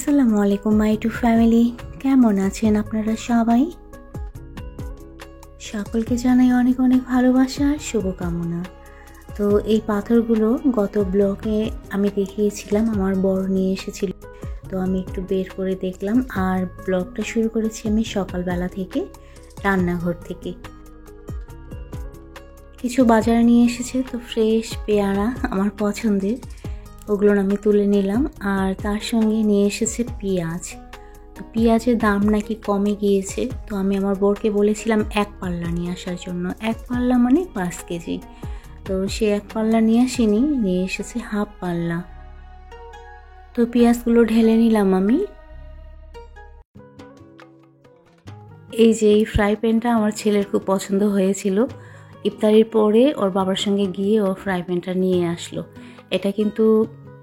আসসালামু আলাইকুম মাই two family, কেমন আছেন আপনারা সবাই? সকলকে জানাই অনেক অনেক ভালোবাসা আর শুভকামনা। তো এই পাথরগুলো গত ব্লগে আমি দেখিয়েছিলাম, আমার বড় নিয়ে এসেছিল। তো আমি একটু বের করে দেখলাম আর ব্লগটা শুরু করেছি আমি সকালবেলা থেকে, রান্নাঘর থেকে। কিছু বাজার নিয়ে এসেছে, তো ফ্রেশ পেয়ারা আমার পছন্দের, ওগুলো আমি তুলে নিলাম। আর তার সঙ্গে নিয়ে এসেছে পেঁয়াজ। তো পেঁয়াজের দাম নাকি কমে গিয়েছে, তো আমি আমার বরকে বলেছিলাম 1 পাল্লা নিয়ে আসার জন্য। 1 পাল্লা মানে 5 কেজি। তো সে 1 পাল্লা নিয়ে আসেনি, নিয়ে এসেছে হাফ পাল্লা। তো পেঁয়াজগুলো ঢেলে নিলাম আমি। এই যে এই ফ্রাই প্যানটা আমার ছেলের খুব পছন্দ হয়েছিল, ইফতারির পরে ওর বাবার সঙ্গে গিয়ে ও ফ্রাই প্যানটা নিয়ে আসলো। এটা কিন্তু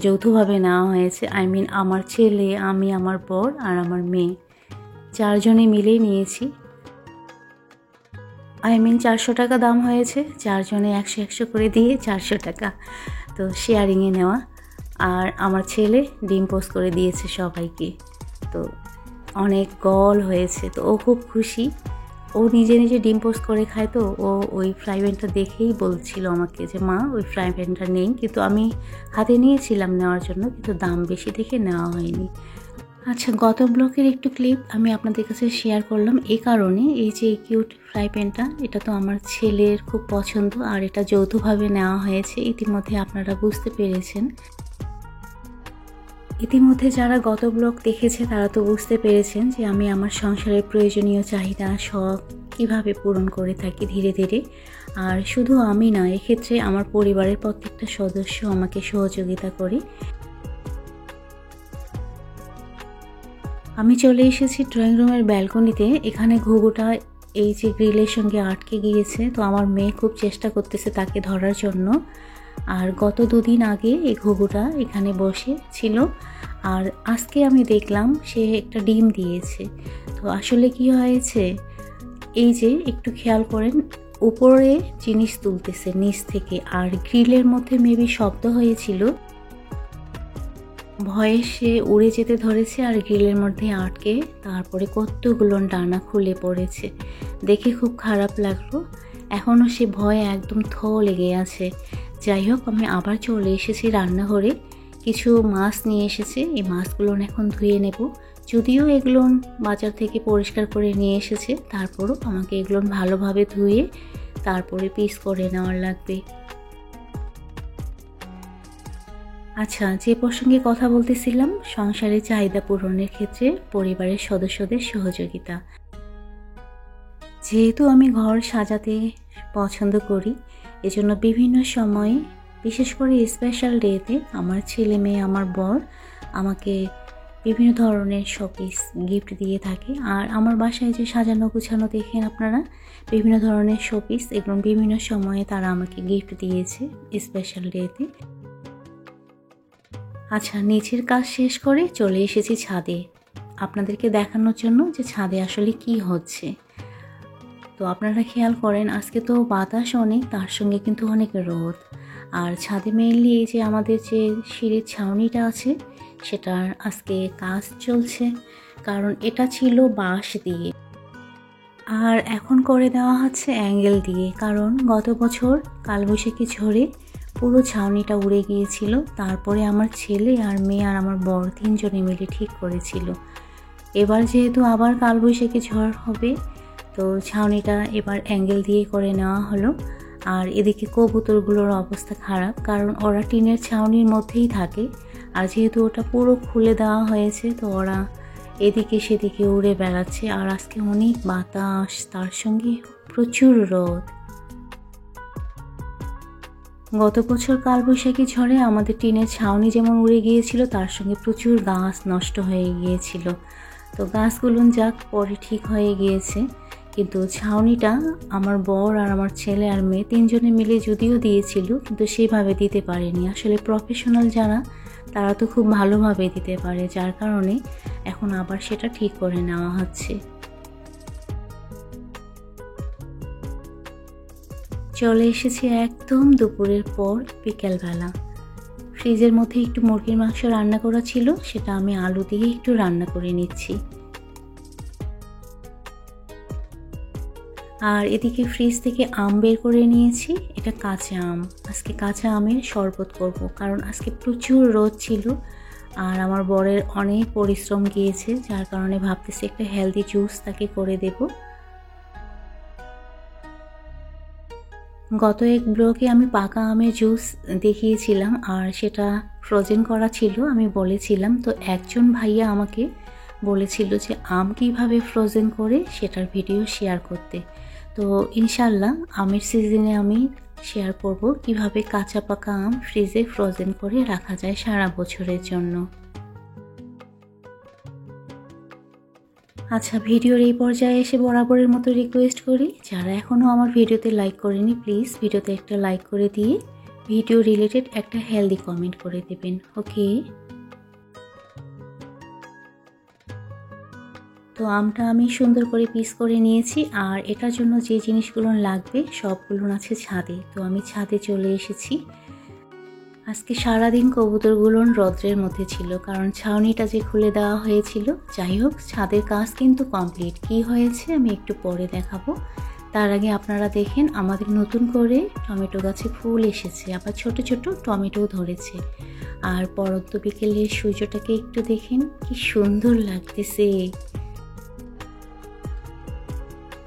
যৌথভাবে নেওয়া হয়েছে, আমার ছেলে, আমি, আমার বর আর আমার মেয়ে, 4 জনে মিলেই নিয়েছি। 400 টাকা দাম হয়েছে, 4 জনে 100 করে দিয়ে 400 টাকা। তো শেয়ারিংয়ে নেওয়া। আর আমার ছেলে ডিম পোস্ট করে দিয়েছে সবাইকে, তো অনেক গল হয়েছে। তো ও খুব খুশি, ও নিজে নিজে ডিম পোস্ট করে খায়। তো ও ওই ফ্রাই প্যানটা দেখেই বলছিল আমাকে যে মা ওই ফ্রাই প্যানটা নেই, কিন্তু আমি হাতে নিয়েছিলাম নেওয়ার জন্য, কিন্তু দাম বেশি দেখে নেওয়া হয়নি। আচ্ছা, গত ব্লগের একটু ক্লিপ আমি আপনাদের কাছে শেয়ার করলাম এই কারণে, এই যে কিউট ফ্রাই প্যানটা, এটা তো আমার ছেলের খুব পছন্দ আর এটা যৌথভাবে নেওয়া হয়েছে, ইতিমধ্যে আপনারা বুঝতে পেরেছেন। ইতিমধ্যে যারা গত ব্লগ দেখেছে তারা তো বুঝতে পেরেছেন যে আমি আমার সংসারের প্রয়োজনীয় চাহিদা শখ কীভাবে পূরণ করে থাকি ধীরে ধীরে। আর শুধু আমি না, এক্ষেত্রে আমার পরিবারের প্রত্যেকটা সদস্য আমাকে সহযোগিতা করে। আমি চলে এসেছি ড্রয়িং রুমের ব্যালকনিতে। এখানে ঘুঘুটা এই যে গ্রিলের সঙ্গে আটকে গিয়েছে, তো আমার মেয়ে খুব চেষ্টা করতেছে তাকে ধরার জন্য। আর গত 2 দিন আগে এই ঘুঘুটা এখানে বসে ছিল, আর আজকে আমি দেখলাম সে একটা ডিম দিয়েছে। তো আসলে কি হয়েছে, এই যে একটু খেয়াল করেন, উপরে জিনিস তুলতেছে নিচ থেকে, আর গ্রিলের মধ্যে মেবি শব্দ হয়েছিল, ভয়ে সে উড়ে যেতে ধরেছে আর গ্রিলের মধ্যে আটকে তারপরে কতগুলো ডানা খুলে পড়েছে। দেখে খুব খারাপ লাগলো, এখনও সে ভয়ে একদম লেগে আছে। যাই হোক, আমি আবার চলে এসেছি রান্নাঘরে, কিছু মাছ নিয়ে এসেছে, এই মাছগুলো এখন ধুয়ে নেব। যদিও এগুলো বাজার থেকে পরিষ্কার করে নিয়ে এসেছে, তারপরও আমাকে এগুলো ভালোভাবে ধুয়ে তারপরে পিস করে নেওয়ার লাগবে। আচ্ছা, যে প্রসঙ্গে কথা বলতেছিলাম, সংসারের চাহিদা পূরণের ক্ষেত্রে পরিবারের সদস্যদের সহযোগিতা। যেহেতু আমি ঘর সাজাতে পছন্দ করি, এজন্য বিভিন্ন সময়ে, বিশেষ করে স্পেশাল ডেতে, আমার ছেলে মেয়ে, আমার বর আমাকে বিভিন্ন ধরনের শোপিস গিফট দিয়ে থাকে। আর আমার বাসায় যে সাজানো গুছানো দেখেন আপনারা, বিভিন্ন ধরনের শোপিস, এগুলো বিভিন্ন সময়ে তারা আমাকে গিফট দিয়েছে স্পেশাল ডেতে। আচ্ছা, নিচের কাজ শেষ করে চলে এসেছি ছাদে, আপনাদেরকে দেখানোর জন্য যে ছাদে আসলে কি হচ্ছে। তো আপনারা খেয়াল করেন, আজকে তো বাতাস অনেক, তার সঙ্গে কিন্তু অনেক রোদ। আর ছাদে মেইনলি এই যে আমাদের যে সিঁড়ির ছাউনিটা আছে, সেটার আজকে কাজ চলছে, কারণ এটা ছিল বাঁশ দিয়ে, আর এখন করে দেওয়া হচ্ছে অ্যাঙ্গেল দিয়ে। কারণ গত বছর কালবৈশাখী ঝড়ে পুরো ছাউনিটা উড়ে গিয়েছিল, তারপরে আমার ছেলে আর মেয়ে আর আমার বর 3 জনে মিলে ঠিক করেছিল। এবার যেহেতু আবার কালবৈশাখী ঝড় হবে, তো ছাউনিটা এবার অ্যাঙ্গেল দিয়ে করে নেওয়া হলো। আর এদিকে কবুতরগুলোর অবস্থা খারাপ, কারণ ওরা টিনের ছাউনির মধ্যেই থাকে, আর যেহেতু ওটা পুরো খুলে দেওয়া হয়েছে, তো ওরা এদিকে সেদিকে উড়ে বেড়াচ্ছে। আর আজকে অনেক বাতাস, তার সঙ্গে প্রচুর রোদ। গত বছর কালবৈশাখী ঝড়ে আমাদের টিনের ছাউনি যেমন উড়ে গিয়েছিল, তার সঙ্গে প্রচুর গাছ নষ্ট হয়ে গিয়েছিল। তো গাছগুলো যাক পরে ঠিক হয়ে গিয়েছে, কিন্তু ছাউনিটা আমার বর আর আমার ছেলে আর মেয়ে 3 জনে মিলে যদিও দিয়েছিল, কিন্তু সেভাবে দিতে পারেনি। আসলে প্রফেশনাল যারা, তারা তো খুব ভালোভাবে দিতে পারে, যার কারণে এখন আবার সেটা ঠিক করে নেওয়া হচ্ছে। চলে এসেছি একদম দুপুরের পর বিকেলবেলা। ফ্রিজের মধ্যে একটু মুরগির মাংস রান্না করা ছিল, সেটা আমি আলু দিয়ে একটু রান্না করে নিচ্ছি। আর এদিকে ফ্রিজ থেকে আম বের করে নিয়েছি, এটা কাঁচা আম। আজকে কাঁচা আমের শরবত করব, কারণ আজকে প্রচুর রোদ ছিল আর আমার বরের অনেক পরিশ্রম গিয়েছে, যার কারণে ভাবতেছি একটা হেলদি জুস তাকে করে দেব। গত এক ব্লগে আমি পাকা আমের জুস দেখিয়েছিলাম আর সেটা ফ্রোজেন করা ছিল, আমি বলেছিলাম। তো একজন ভাইয়া আমাকে বলেছিল যে আম কিভাবে ফ্রোজেন করে সেটার ভিডিও শেয়ার করতে। তো ইনশাল্লাহ আমের সিজনে আমি শেয়ার করব কিভাবে কাঁচা পাকা আম ফ্রিজে ফ্রোজেন করে রাখা যায় সারা বছরের জন্য। আচ্ছা, ভিডিওর এই পর্যায়ে এসে বরাবরের মতো রিকোয়েস্ট করি, যারা এখনও আমার ভিডিওতে লাইক করেনি প্লিজ ভিডিওতে একটা লাইক করে দিয়ে ভিডিও রিলেটেড একটা হেলদি কমেন্ট করে দেবেন। ওকে, তো আমটা আমি সুন্দর করে পিস করে নিয়েছি আর এটার জন্য যে জিনিসগুলো লাগবে সবগুলো আছে ছাদে। তো আমি ছাদে চলে এসেছি। আজকে সারাদিন কবুতরগুলো রৌদ্রের মধ্যে ছিল, কারণ ছাউনিটা যে খুলে দেওয়া হয়েছিল। যাই হোক, ছাদের কাজ কিন্তু কমপ্লিট। কি হয়েছে আমি একটু পরে দেখাবো। তার আগে আপনারা দেখেন আমাদের নতুন করে টমেটো গাছে ফুল এসেছে, আবার ছোট ছোট টমেটো ধরেছে। আর পরন্ত বিকেলের সূর্যটাকে একটু দেখেন, কি সুন্দর লাগতেছে।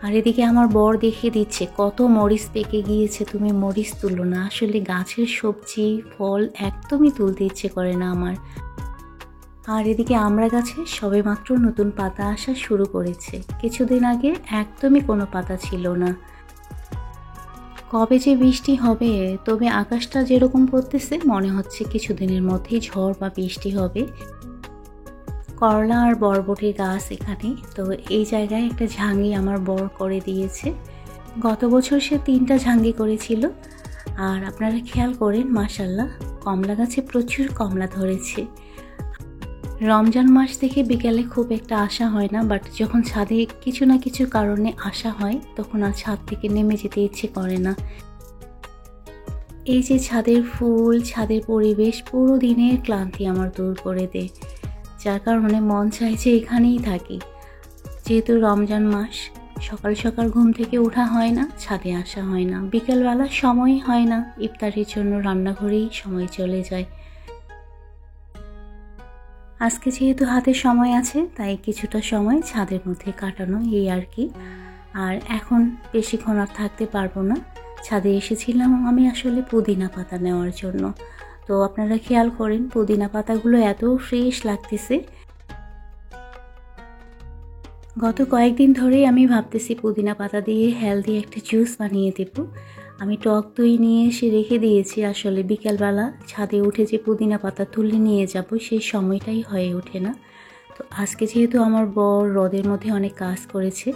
আর এদিকে আমার বর দেখিয়ে দিচ্ছে কত মরিচ পেকে গিয়েছে, তুমি মরিচ তুলো না। আসলে গাছের সবজি ফল একদমই তুলতে ইচ্ছে করে না আমার। আর এদিকে আমড়া গাছে সবে মাত্র নতুন পাতা আসা শুরু করেছে, কিছুদিন আগে একদমই কোনো পাতা ছিল না। কবে যে বৃষ্টি হবে, তবে আকাশটা যেরকম করতেছে মনে হচ্ছে কিছুদিনের মধ্যেই ঝড় বা বৃষ্টি হবে। করলা আর বরবটির গাছ এখানে, তো এই জায়গায় একটা ঝাঙ্গি আমার বর করে দিয়েছে। গত বছর সে 3টা ঝাঙ্গি করেছিল। আর আপনারা খেয়াল করেন, মাশাল্লাহ কমলা গাছে প্রচুর কমলা ধরেছে। রমজান মাস থেকে বিকেলে খুব একটা আসা হয় না, বাট যখন ছাদে কিছু না কিছু কারণে আসা হয় তখন আর ছাদ থেকে নেমে যেতে ইচ্ছে করে না। এই যে ছাদের ফুল, ছাদের পরিবেশ পুরো দিনের ক্লান্তি আমার দূর করে দেয়, যার কারণে মন চায় যে এখানেই থাকি। যেহেতু রমজান মাস, সকাল সকাল ঘুম থেকে ওঠা হয় না, ছাদে আসা হয় না, বিকেলবেলা সময় হয় না, ইফতারের জন্য রান্নাঘরেই সময় চলে যায়। আজকে যেহেতু হাতে সময় আছে তাই কিছুটা সময় ছাদের মধ্যে কাটানো, এই আর কি। আর এখন বেশিক্ষণ আর থাকতে পারবো না। ছাদে এসেছিলাম আমি আসলে পুদিনা পাতা নেওয়ার জন্য। তো আপনারা খেয়াল করেন পুদিনা পাতাগুলো এত ফ্রেশ লাগতেছে। গত কয়েকদিন ধরেই আমি ভাবতেছি পুদিনা পাতা দিয়ে হেলদি একটা জুস বানিয়ে দেব। আমি টক দই নিয়ে এসে রেখে দিয়েছি, আসলে বিকেলবেলা ছাদে উঠে যে পুদিনা পাতা তুলে নিয়ে যাব সেই সময়টাই হয়ে ওঠে না। তো আজকে যেহেতু আমার বর রোদের মধ্যে অনেক কাজ করেছে,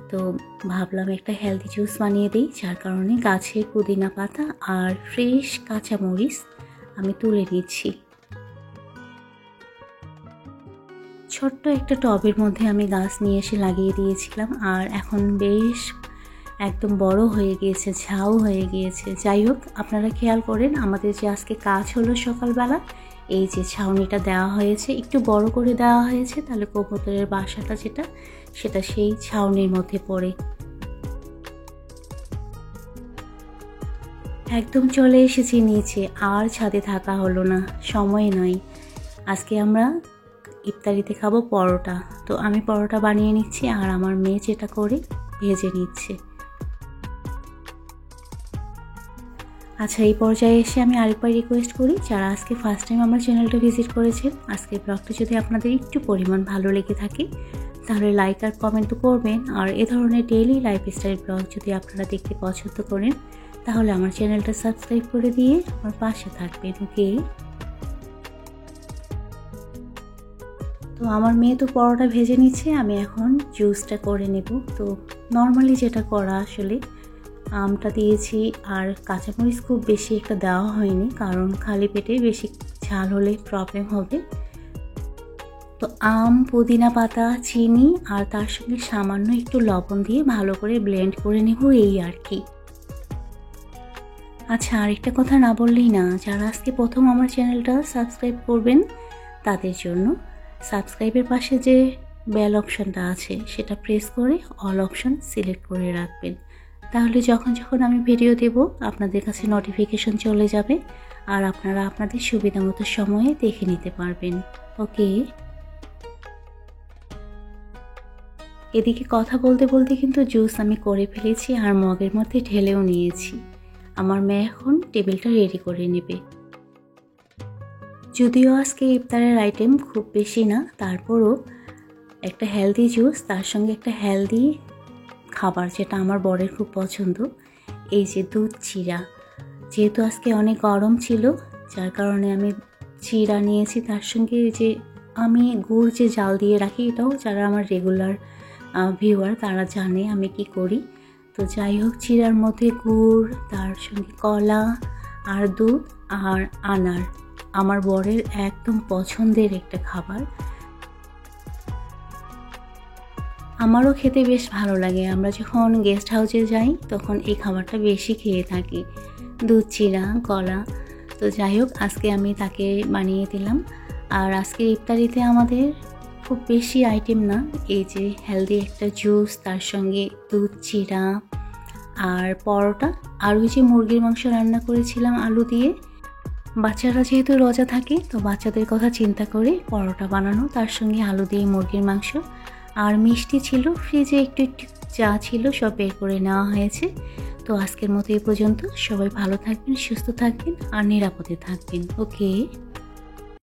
তো ভাবলাম একটা হেলদি জুস বানিয়ে দিই, যার কারণে গাছের পুদিনা পাতা আর ফ্রেশ কাঁচামরিচ আমি তুলে নিচ্ছি। ছোট্ট একটা টবের মধ্যে আমি গাছ নিয়ে এসে লাগিয়ে দিয়েছিলাম, আর এখন বেশ একদম বড় হয়ে গিয়েছে, ঝাউ হয়ে গিয়েছে। যাই হোক, আপনারা খেয়াল করেন আমাদের যে আজকে কাজ হলো সকালবেলা, এই যে ছাউনিটা দেওয়া হয়েছে একটু বড় করে দেওয়া হয়েছে, তাহলে কবুতরের বাসাটা যেটা সেটা সেই ছাউনির মধ্যে পড়ে। একদম চলে এসেছি নিচে, আর ছাদে থাকা হলো না, সময় নাই। আজকে আমরা ইফতারিতে খাবো পরোটা। তো আমি পরোটা বানিয়ে নিচ্ছি আর আমার মেয়ে যেটা করে ভেজে নিচ্ছে। আচ্ছা, এই পর্যায়ে এসে আমি আরেকবার রিকোয়েস্ট করি, যারা আজকে ফার্স্ট টাইম আমার চ্যানেলটা ভিজিট করেছেন, আজকের ব্লগটা যদি আপনাদের একটু পরিমাণ ভালো লেগে থাকে তাহলে লাইক আর কমেন্ট তো করবেন। আর এ ধরনের ডেইলি লাইফস্টাইল ব্লগ যদি আপনারা দেখতে পছন্দ করেন তাহলে আমার চ্যানেলটা সাবস্ক্রাইব করে দিয়ে আমার পাশে থাকবেন। ওকে, তো আমার মেয়ে তো পরোটা ভেজে নিচ্ছে, আমি এখন জুসটা করে নেব। তো নর্মালি যেটা করা, আসলে আমটা দিয়েছি আর কাঁচামরিচ খুব বেশি একটা দেওয়া হয়নি, কারণ খালি পেটে বেশি ঝাল হলে প্রবলেম হবে। তো আম, পুদিনা পাতা, চিনি আর তার সঙ্গে সামান্য একটু লবণ দিয়ে ভালো করে ব্লেন্ড করে নেব, এই আর কি। আচ্ছা, আরেকটা কথা না বললেই না, যারা আজকে প্রথম আমার চ্যানেলটা সাবস্ক্রাইব করবেন তাদের জন্য সাবস্ক্রাইবের পাশে যে বেল অপশানটা আছে সেটা প্রেস করে অল অপশান সিলেক্ট করে রাখবেন। তাহলে যখন যখন আমি ভিডিও দেব আপনাদের কাছে নোটিফিকেশন চলে যাবে আর আপনারা আপনাদের সুবিধা মতো সময়ে দেখে নিতে পারবেন। ওকে, এদিকে কথা বলতে বলতে কিন্তু জুস আমি করে ফেলেছি আর মগের মধ্যে ঢেলেও নিয়েছি। আমার মেয়ে এখন টেবিলটা রেডি করে নেবে। যদিও আজকে ইফতারের আইটেম খুব বেশি না, তারপরও একটা হেলদি জুস, তার সঙ্গে একটা হেলদি খাবার যেটা আমার বরের খুব পছন্দ, এই যে দুধ চিড়া। যেহেতু আজকে অনেক গরম ছিল যার কারণে আমি চিড়া নিয়েছি, তার সঙ্গে যে আমি গুড় যে জাল দিয়ে রাখি, এটাও যারা আমার রেগুলার ভিউয়ার তারা জানে আমি কি করি। তো যাই হোক, চিড়ার মধ্যে গুড়, তার সঙ্গে কলা আর দুধ আর আনার, আমার বরের একদম পছন্দের একটা খাবার। আমারও খেতে বেশ ভালো লাগে। আমরা যখন গেস্ট হাউসে যাই তখন এই খাবারটা বেশি খেয়ে থাকি, দুধ চিড়া কলা। তো যাই হোক, আজকে আমি তাকে বানিয়ে দিলাম। আর আজকে ইফতারিতে আমাদের খুব বেশি আইটেম না, এই যে হেলদি একটা জুস, তার সঙ্গে দুধ চিড়া আর পরোটা, আর ওই যে মুরগির মাংস রান্না করেছিলাম আলু দিয়ে। বাচ্চারা যেহেতু রোজা থাকে তো বাচ্চাদের কথা চিন্তা করে পরোটা বানানো, তার সঙ্গে আলু দিয়ে মুরগির মাংস। আর মিষ্টি ছিল, ফ্রিজে একটু একটু চা ছিল, সব বের করে নেওয়া হয়েছে। তো আজকের মতো এই পর্যন্ত। সবাই ভালো থাকবেন, সুস্থ থাকবেন আর নিরাপদে থাকবেন। ওকে।